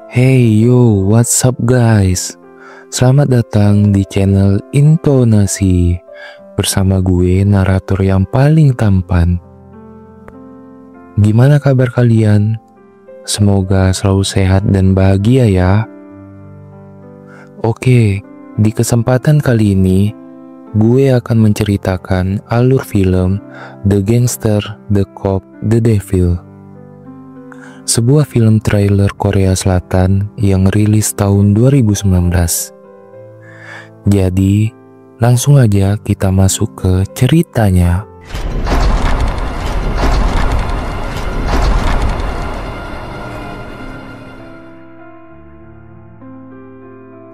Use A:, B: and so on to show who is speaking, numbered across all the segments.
A: Hey yo, what's up guys? Selamat datang di channel Intonasi bersama gue, narator yang paling tampan. Gimana kabar kalian? Semoga selalu sehat dan bahagia ya. Oke, di kesempatan kali ini gue akan menceritakan alur film The Gangster, The Cop, The Devil. Sebuah film trailer Korea Selatan yang rilis tahun 2019. Jadi, langsung aja kita masuk ke ceritanya.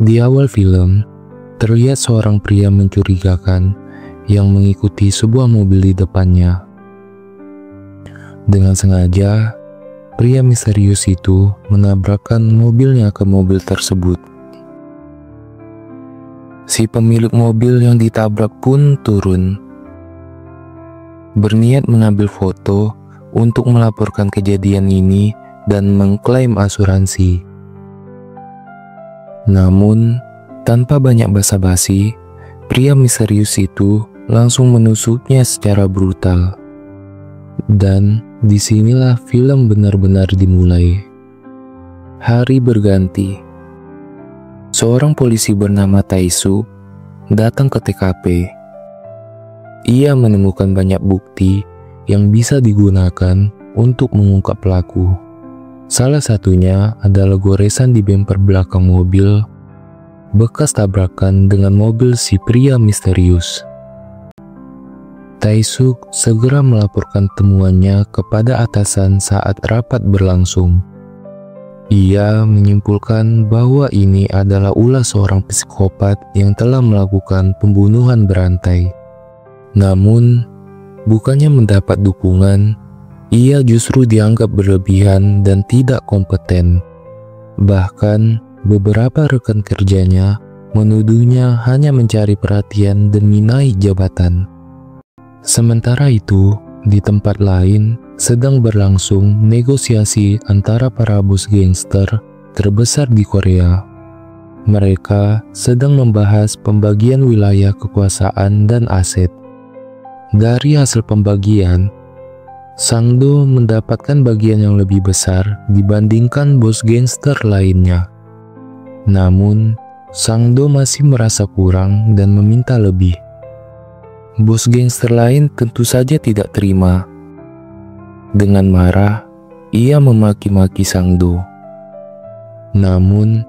A: Di awal film, terlihat seorang pria mencurigakan yang mengikuti sebuah mobil di depannya. Dengan sengaja, pria misterius itu menabrakkan mobilnya ke mobil tersebut. Si pemilik mobil yang ditabrak pun turun, berniat mengambil foto untuk melaporkan kejadian ini dan mengklaim asuransi. Namun, tanpa banyak basa-basi, pria misterius itu langsung menusuknya secara brutal. Dan disinilah film benar-benar dimulai. Hari berganti. Seorang polisi bernama Tae-suk datang ke TKP. Ia menemukan banyak bukti yang bisa digunakan untuk mengungkap pelaku. Salah satunya adalah goresan di bemper belakang mobil, bekas tabrakan dengan mobil si pria misterius. Tae-suk segera melaporkan temuannya kepada atasan saat rapat berlangsung. Ia menyimpulkan bahwa ini adalah ulah seorang psikopat yang telah melakukan pembunuhan berantai. Namun, bukannya mendapat dukungan, ia justru dianggap berlebihan dan tidak kompeten. Bahkan, beberapa rekan kerjanya menuduhnya hanya mencari perhatian demi naik jabatan. Sementara itu, di tempat lain sedang berlangsung negosiasi antara para bos gangster terbesar di Korea. Mereka sedang membahas pembagian wilayah kekuasaan dan aset. Dari hasil pembagian, Sang-do mendapatkan bagian yang lebih besar dibandingkan bos gangster lainnya. Namun, Sang-do masih merasa kurang dan meminta lebih. Bos gangster lain tentu saja tidak terima. Dengan marah, ia memaki-maki Sang-do. Namun,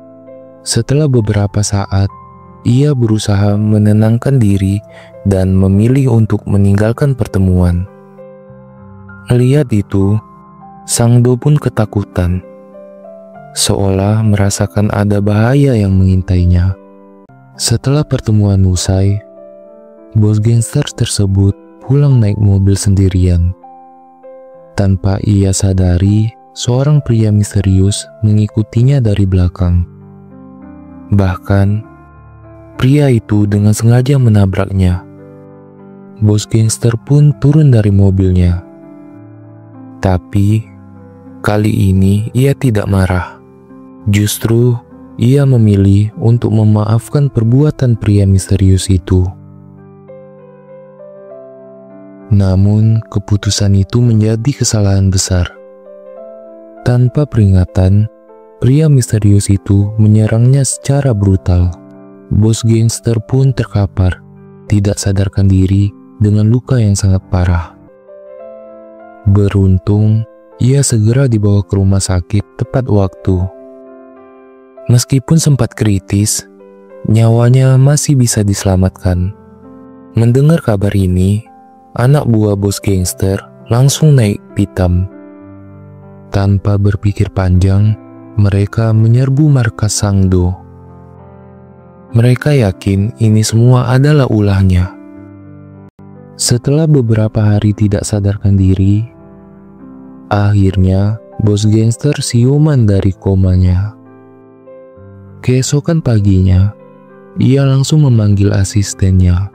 A: setelah beberapa saat, ia berusaha menenangkan diri dan memilih untuk meninggalkan pertemuan. Melihat itu, Sang-do pun ketakutan, seolah merasakan ada bahaya yang mengintainya. Setelah pertemuan usai, bos gangster tersebut pulang naik mobil sendirian. Tanpa ia sadari, seorang pria misterius mengikutinya dari belakang. Bahkan, pria itu dengan sengaja menabraknya. Bos gangster pun turun dari mobilnya. Tapi, kali ini ia tidak marah. Justru, ia memilih untuk memaafkan perbuatan pria misterius itu. Namun, keputusan itu menjadi kesalahan besar. Tanpa peringatan, pria misterius itu menyerangnya secara brutal. Bos gangster pun terkapar, tidak sadarkan diri dengan luka yang sangat parah. Beruntung, ia segera dibawa ke rumah sakit tepat waktu. Meskipun sempat kritis, nyawanya masih bisa diselamatkan. Mendengar kabar ini, anak buah bos gangster langsung naik pitam. Tanpa berpikir panjang, mereka menyerbu markas Sang-do. Mereka yakin ini semua adalah ulahnya. Setelah beberapa hari tidak sadarkan diri, akhirnya bos gangster siuman dari komanya. Keesokan paginya, ia langsung memanggil asistennya.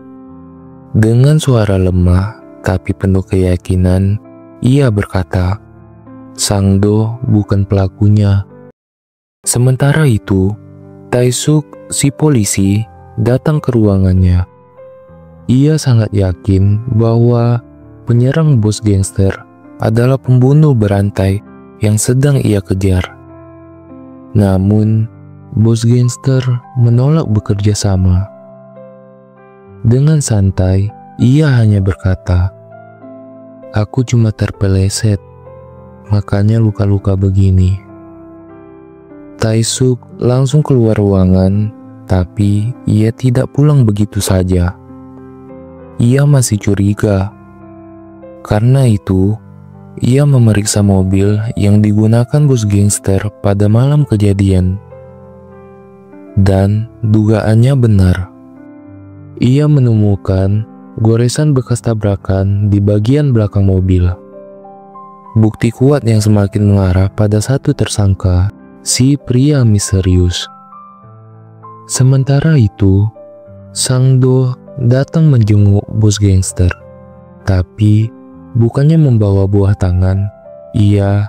A: Dengan suara lemah tapi penuh keyakinan, ia berkata, Sang-do bukan pelakunya. Sementara itu, Tae-suk, si polisi, datang ke ruangannya. Ia sangat yakin bahwa penyerang bos gangster adalah pembunuh berantai yang sedang ia kejar. Namun, bos gangster menolak bekerja sama. Dengan santai, ia hanya berkata, "Aku cuma terpeleset, makanya luka-luka begini." Tae-suk langsung keluar ruangan, tapi ia tidak pulang begitu saja. Ia masih curiga. Karena itu, ia memeriksa mobil yang digunakan bos gangster pada malam kejadian. Dan dugaannya benar. Ia menemukan goresan bekas tabrakan di bagian belakang mobil. Bukti kuat yang semakin mengarah pada satu tersangka, si pria misterius. Sementara itu, Sang-do datang menjenguk bos gangster. Tapi bukannya membawa buah tangan, ia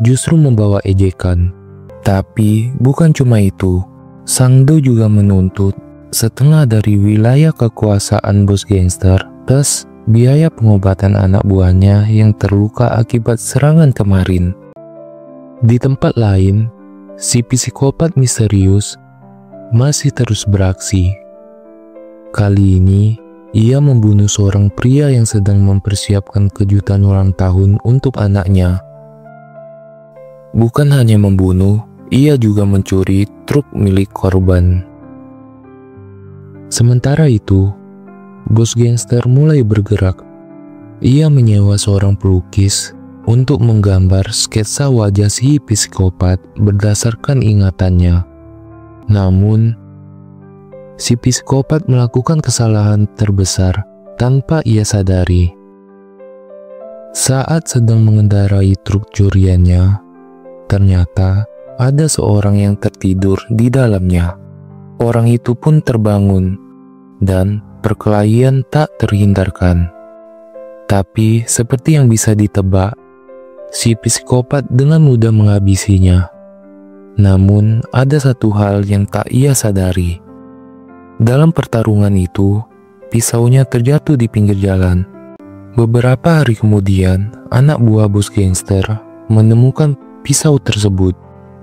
A: justru membawa ejekan. Tapi bukan cuma itu, Sang-do juga menuntut setengah dari wilayah kekuasaan bos gangster plus biaya pengobatan anak buahnya yang terluka akibat serangan kemarin. Di tempat lain, si psikopat misterius masih terus beraksi. Kali ini, ia membunuh seorang pria yang sedang mempersiapkan kejutan ulang tahun untuk anaknya. Bukan hanya membunuh, ia juga mencuri truk milik korban. Sementara itu, bos gangster mulai bergerak. Ia menyewa seorang pelukis untuk menggambar sketsa wajah si psikopat berdasarkan ingatannya. Namun, si psikopat melakukan kesalahan terbesar tanpa ia sadari. Saat sedang mengendarai truk curiannya, ternyata ada seorang yang tertidur di dalamnya. Orang itu pun terbangun, dan perkelahian tak terhindarkan. Tapi seperti yang bisa ditebak, si psikopat dengan mudah menghabisinya. Namun, ada satu hal yang tak ia sadari. Dalam pertarungan itu, pisaunya terjatuh di pinggir jalan. Beberapa hari kemudian, anak buah bos gangster menemukan pisau tersebut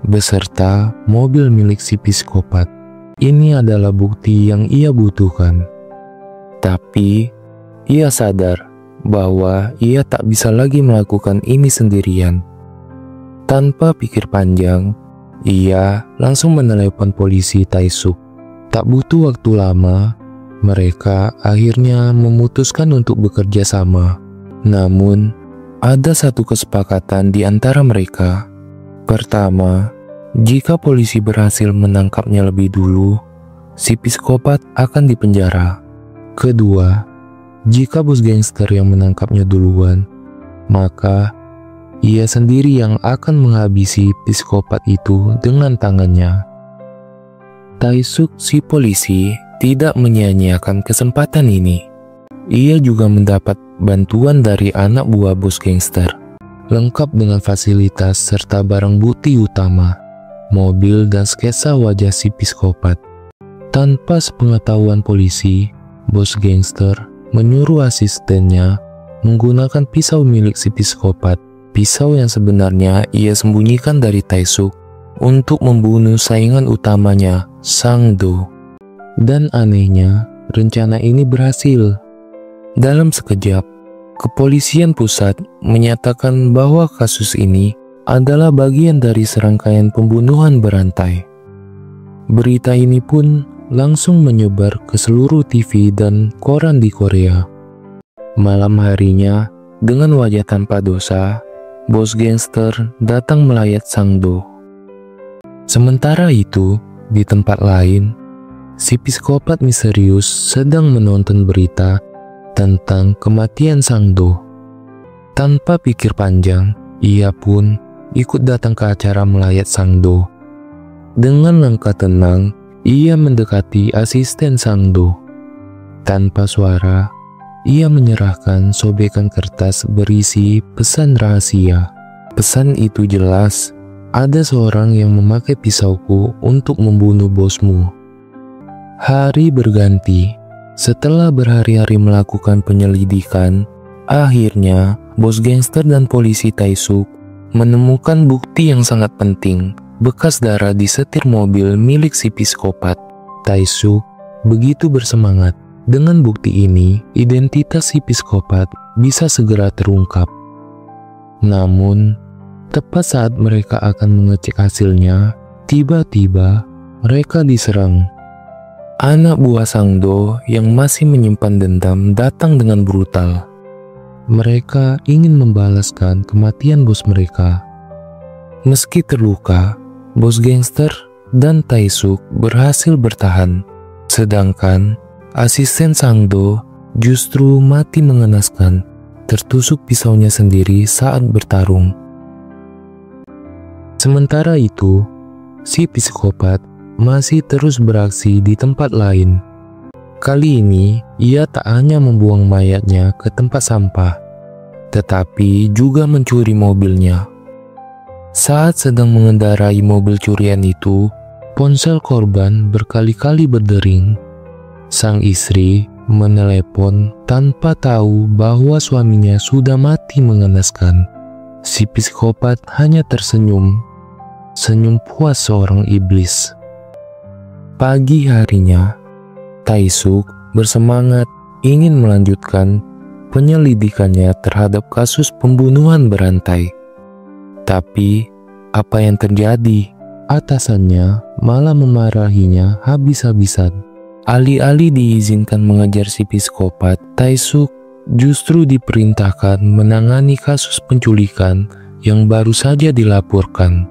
A: beserta mobil milik si psikopat. Ini adalah bukti yang ia butuhkan. Tapi, ia sadar bahwa ia tak bisa lagi melakukan ini sendirian. Tanpa pikir panjang, ia langsung menelepon polisi Tae-suk. Tak butuh waktu lama, mereka akhirnya memutuskan untuk bekerja sama. Namun, ada satu kesepakatan di antara mereka. Pertama, jika polisi berhasil menangkapnya lebih dulu, si psikopat akan dipenjara. Kedua, jika bos gangster yang menangkapnya duluan, maka ia sendiri yang akan menghabisi psikopat itu dengan tangannya. Tae-suk si polisi tidak menyia-nyiakan kesempatan ini. Ia juga mendapat bantuan dari anak buah bos gangster, lengkap dengan fasilitas serta barang bukti utama, mobil dan sketsa wajah si psikopat. Tanpa sepengetahuan polisi, bos gangster menyuruh asistennya menggunakan pisau milik si psikopat, pisau yang sebenarnya ia sembunyikan dari Tae-suk untuk membunuh saingan utamanya, Sang-do. Dan anehnya, rencana ini berhasil. Dalam sekejap, kepolisian pusat menyatakan bahwa kasus ini adalah bagian dari serangkaian pembunuhan berantai. Berita ini pun langsung menyebar ke seluruh TV dan koran di Korea. Malam harinya, dengan wajah tanpa dosa, bos gangster datang melayat Sang-do. Sementara itu, di tempat lain, si psikopat misterius sedang menonton berita tentang kematian Sang-do. Tanpa pikir panjang, ia pun ikut datang ke acara melayat Sang-do. Dengan langkah tenang, ia mendekati asisten Sang-do. Tanpa suara, ia menyerahkan sobekan kertas berisi pesan rahasia. Pesan itu jelas, ada seorang yang memakai pisauku untuk membunuh bosmu. Hari berganti. Setelah berhari-hari melakukan penyelidikan, akhirnya bos gangster dan polisi Tae-suk menemukan bukti yang sangat penting, bekas darah di setir mobil milik si psikopat. Tae-suk begitu bersemangat. Dengan bukti ini, identitas si psikopat bisa segera terungkap. Namun, tepat saat mereka akan mengecek hasilnya, tiba-tiba mereka diserang. Anak buah Sang-do yang masih menyimpan dendam datang dengan brutal. Mereka ingin membalaskan kematian bos mereka. Meski terluka, bos gangster dan Tae-suk berhasil bertahan. Sedangkan asisten Sang-do justru mati mengenaskan, tertusuk pisaunya sendiri saat bertarung. Sementara itu, si psikopat masih terus beraksi di tempat lain. Kali ini, ia tak hanya membuang mayatnya ke tempat sampah, tetapi juga mencuri mobilnya. Saat sedang mengendarai mobil curian itu, ponsel korban berkali-kali berdering. Sang istri menelepon tanpa tahu bahwa suaminya sudah mati mengenaskan. Si psikopat hanya tersenyum, senyum puas seorang iblis. Pagi harinya, Tae-suk bersemangat ingin melanjutkan penyelidikannya terhadap kasus pembunuhan berantai. Tapi, apa yang terjadi? Atasannya malah memarahinya habis-habisan. Alih-alih diizinkan mengejar si psikopat, Tae-suk justru diperintahkan menangani kasus penculikan yang baru saja dilaporkan.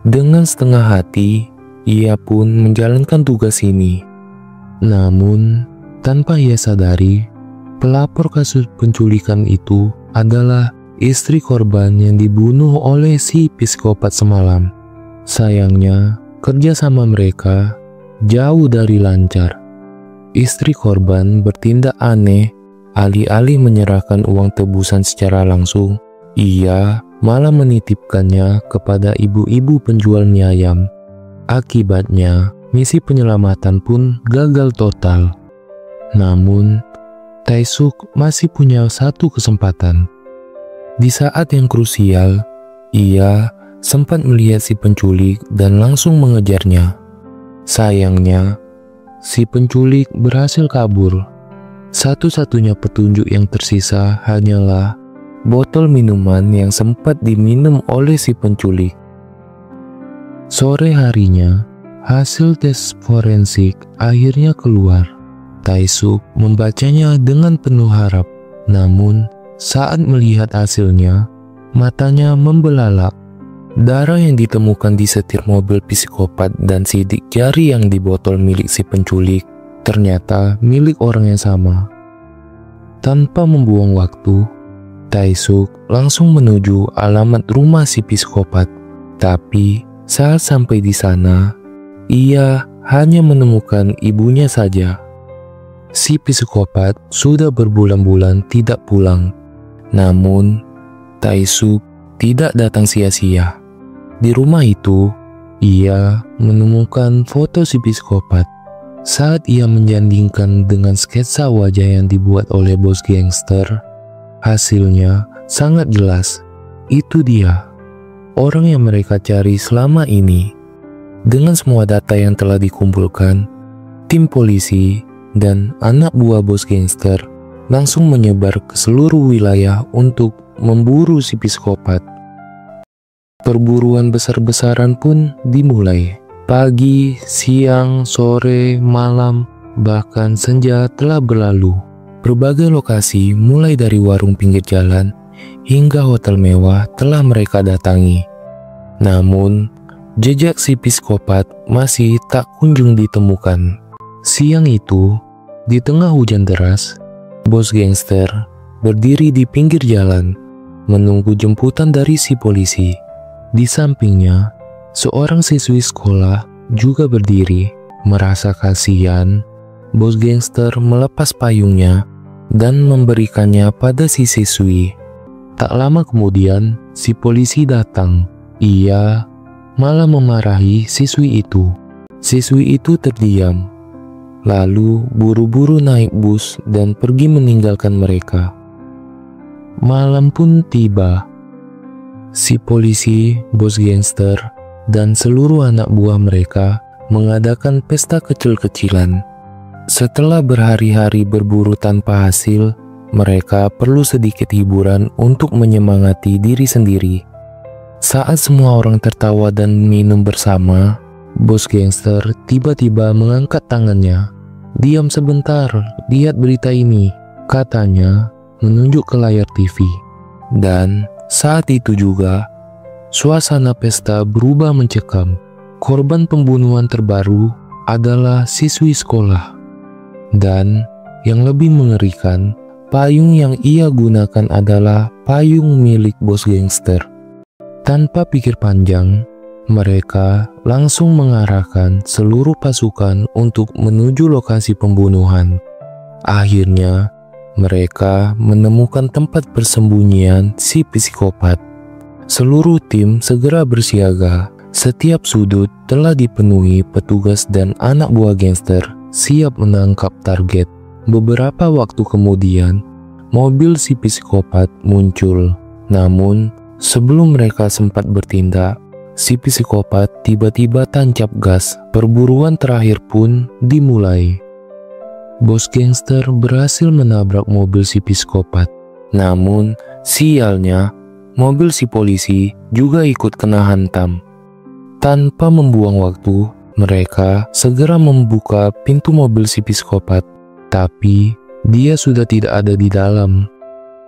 A: Dengan setengah hati, ia pun menjalankan tugas ini. Namun, tanpa ia sadari, pelapor kasus penculikan itu adalah istri korban yang dibunuh oleh si psikopat semalam. Sayangnya, kerjasama mereka jauh dari lancar. Istri korban bertindak aneh, alih-alih menyerahkan uang tebusan secara langsung, ia malah menitipkannya kepada ibu-ibu penjual mie ayam. Akibatnya, misi penyelamatan pun gagal total. Namun, Tae-suk masih punya satu kesempatan. Di saat yang krusial, ia sempat melihat si penculik dan langsung mengejarnya. Sayangnya, si penculik berhasil kabur. Satu-satunya petunjuk yang tersisa hanyalah botol minuman yang sempat diminum oleh si penculik. Sore harinya, hasil tes forensik akhirnya keluar. Tae-suk membacanya dengan penuh harap. Namun, saat melihat hasilnya, matanya membelalak. Darah yang ditemukan di setir mobil psikopat dan sidik jari yang di botol milik si penculik ternyata milik orang yang sama. Tanpa membuang waktu, Tae-suk langsung menuju alamat rumah si psikopat. Tapi, saat sampai di sana, ia hanya menemukan ibunya saja. Si psikopat sudah berbulan-bulan tidak pulang. Namun, Tae-suk tidak datang sia-sia. Di rumah itu, ia menemukan foto si psikopat. Saat ia menjandingkan dengan sketsa wajah yang dibuat oleh bos gangster, hasilnya sangat jelas. Itu dia, orang yang mereka cari selama ini. Dengan semua data yang telah dikumpulkan, tim polisi dan anak buah bos gangster langsung menyebar ke seluruh wilayah untuk memburu si psikopat. Perburuan besar-besaran pun dimulai. Pagi, siang, sore, malam, bahkan senja telah berlalu. Berbagai lokasi mulai dari warung pinggir jalan hingga hotel mewah telah mereka datangi. Namun, jejak si psikopat masih tak kunjung ditemukan. Siang itu, di tengah hujan deras, bos gangster berdiri di pinggir jalan, menunggu jemputan dari si polisi. Di sampingnya, seorang siswi sekolah juga berdiri. Merasa kasihan, bos gangster melepas payungnya dan memberikannya pada si siswi. Tak lama kemudian, si polisi datang. Ia malah memarahi siswi itu. Siswi itu terdiam, lalu buru-buru naik bus dan pergi meninggalkan mereka. Malam pun tiba. Si polisi, bos gangster, dan seluruh anak buah mereka mengadakan pesta kecil-kecilan. Setelah berhari-hari berburu tanpa hasil, mereka perlu sedikit hiburan untuk menyemangati diri sendiri. Saat semua orang tertawa dan minum bersama, bos gangster tiba-tiba mengangkat tangannya. "Diam sebentar, lihat berita ini," katanya menunjuk ke layar TV. Dan saat itu juga, suasana pesta berubah mencekam. Korban pembunuhan terbaru adalah siswi sekolah. Dan yang lebih mengerikan, payung yang ia gunakan adalah payung milik bos gangster. Tanpa pikir panjang, mereka langsung mengarahkan seluruh pasukan untuk menuju lokasi pembunuhan. Akhirnya, mereka menemukan tempat persembunyian si psikopat. Seluruh tim segera bersiaga. Setiap sudut telah dipenuhi petugas dan anak buah gangster siap menangkap target. Beberapa waktu kemudian, mobil si psikopat muncul. Namun, sebelum mereka sempat bertindak, si psikopat tiba-tiba tancap gas. Perburuan terakhir pun dimulai. Bos gangster berhasil menabrak mobil si psikopat. Namun, sialnya, mobil si polisi juga ikut kena hantam. Tanpa membuang waktu, mereka segera membuka pintu mobil si psikopat. Tapi, dia sudah tidak ada di dalam.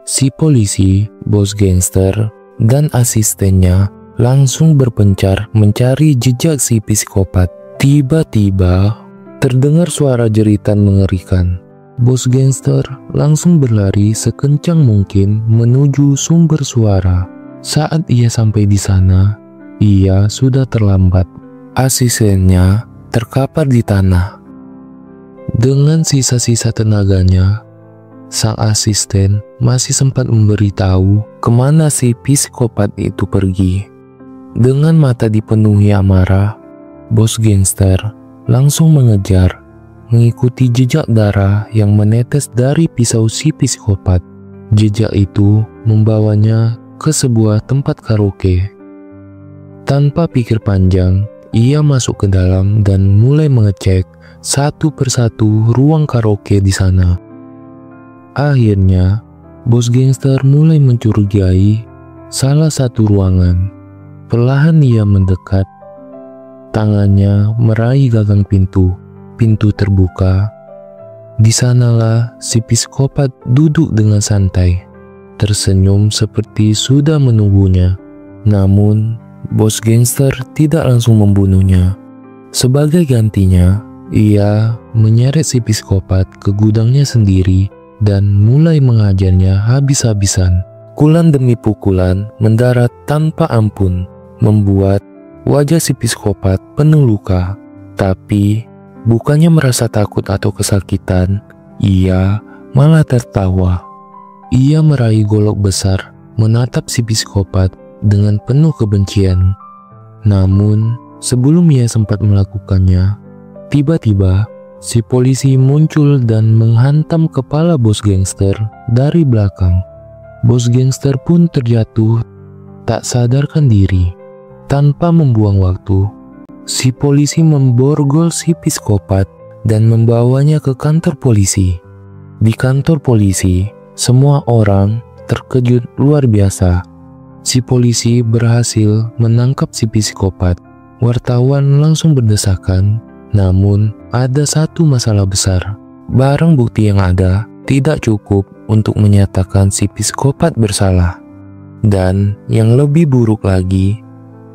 A: Si polisi, bos gangster, dan asistennya langsung berpencar mencari jejak si psikopat. Tiba-tiba, terdengar suara jeritan mengerikan. Bos gangster langsung berlari sekencang mungkin menuju sumber suara. Saat ia sampai di sana, ia sudah terlambat. Asistennya terkapar di tanah. Dengan sisa-sisa tenaganya, sang asisten masih sempat memberitahu kemana si psikopat itu pergi. Dengan mata dipenuhi amarah, bos gangster langsung mengejar, mengikuti jejak darah yang menetes dari pisau si psikopat. Jejak itu membawanya ke sebuah tempat karaoke. Tanpa pikir panjang, ia masuk ke dalam dan mulai mengecek satu persatu ruang karaoke di sana. Akhirnya, bos gangster mulai mencurigai salah satu ruangan. Perlahan ia mendekat. Tangannya meraih gagang pintu. Pintu terbuka. Di sanalah si psikopat duduk dengan santai, tersenyum seperti sudah menunggunya. Namun, bos gangster tidak langsung membunuhnya. Sebagai gantinya, ia menyeret si psikopat ke gudangnya sendiri dan mulai mengajarnya habis-habisan. Pukulan demi pukulan mendarat tanpa ampun, membuat wajah si psikopat penuh luka. Tapi, bukannya merasa takut atau kesakitan, ia malah tertawa. Ia meraih golok besar, menatap si psikopat dengan penuh kebencian. Namun, sebelum ia sempat melakukannya, tiba-tiba si polisi muncul dan menghantam kepala bos gangster dari belakang. Bos gangster pun terjatuh, tak sadarkan diri. Tanpa membuang waktu, si polisi memborgol si psikopat dan membawanya ke kantor polisi. Di kantor polisi, semua orang terkejut luar biasa. Si polisi berhasil menangkap si psikopat. Wartawan langsung berdesakan, namun ada satu masalah besar. Barang bukti yang ada tidak cukup untuk menyatakan si psikopat bersalah. Dan yang lebih buruk lagi,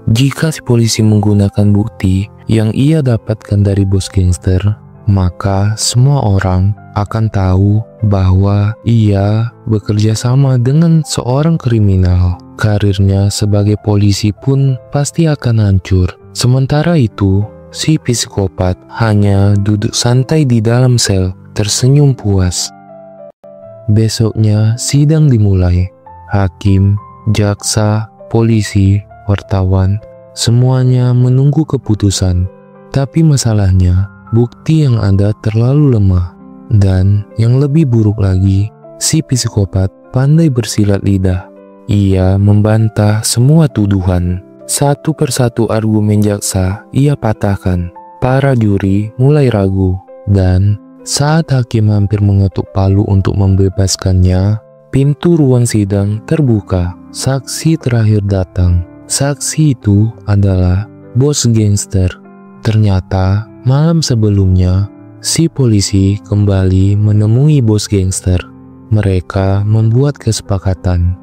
A: jika si polisi menggunakan bukti yang ia dapatkan dari bos gangster, maka semua orang akan tahu bahwa ia bekerja sama dengan seorang kriminal. Karirnya sebagai polisi pun pasti akan hancur. Sementara itu, si psikopat hanya duduk santai di dalam sel, tersenyum puas. Besoknya sidang dimulai. Hakim, jaksa, polisi, wartawan, Semuanya menunggu keputusan. Tapi masalahnya, bukti yang ada terlalu lemah. Dan yang lebih buruk lagi, si psikopat pandai bersilat lidah. Ia membantah semua tuduhan. Satu persatu argumen jaksa ia patahkan. Para juri mulai ragu. Dan saat hakim hampir mengetuk palu untuk membebaskannya, pintu ruang sidang terbuka. Saksi terakhir datang. Saksi itu adalah bos gangster. Ternyata malam sebelumnya, si polisi kembali menemui bos gangster. Mereka membuat kesepakatan.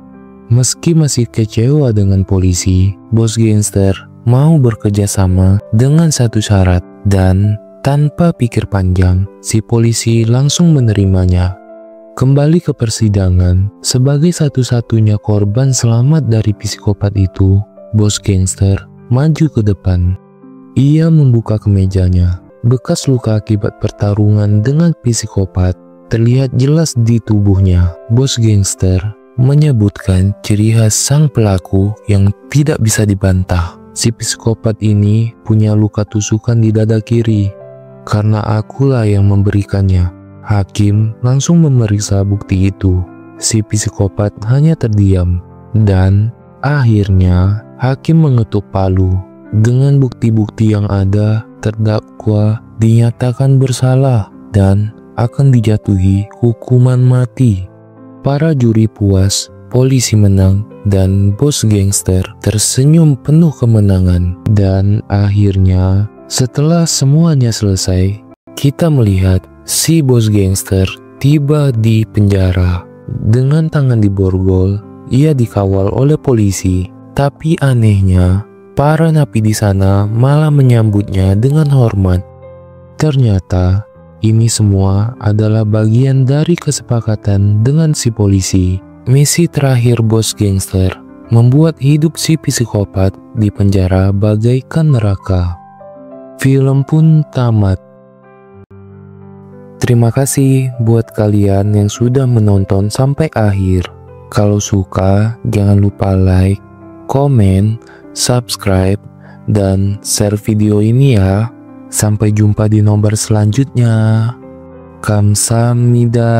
A: Meski masih kecewa dengan polisi, bos gangster mau bekerja sama dengan satu syarat, dan tanpa pikir panjang, si polisi langsung menerimanya. Kembali ke persidangan, sebagai satu-satunya korban selamat dari psikopat itu, bos gangster maju ke depan. Ia membuka kemejanya. Bekas luka akibat pertarungan dengan psikopat terlihat jelas di tubuhnya. Bos gangster menyebutkan ciri khas sang pelaku yang tidak bisa dibantah. Si psikopat ini punya luka tusukan di dada kiri. Karena akulah yang memberikannya. Hakim langsung memeriksa bukti itu. Si psikopat hanya terdiam. Dan akhirnya hakim mengetuk palu. Dengan bukti-bukti yang ada, terdakwa dinyatakan bersalah dan akan dijatuhi hukuman mati. Para juri puas, polisi menang, dan bos gangster tersenyum penuh kemenangan. Dan akhirnya, setelah semuanya selesai, kita melihat si bos gangster tiba di penjara. Dengan tangan di borgol, ia dikawal oleh polisi. Tapi anehnya, para napi di sana malah menyambutnya dengan hormat. Ternyata, ini semua adalah bagian dari kesepakatan dengan si polisi. Misi terakhir bos gangster membuat hidup si psikopat di penjara bagaikan neraka. Film pun tamat. Terima kasih buat kalian yang sudah menonton sampai akhir. Kalau suka, jangan lupa like, komen, subscribe, dan share video ini ya. Sampai jumpa di nomor selanjutnya. Kamsahamnida.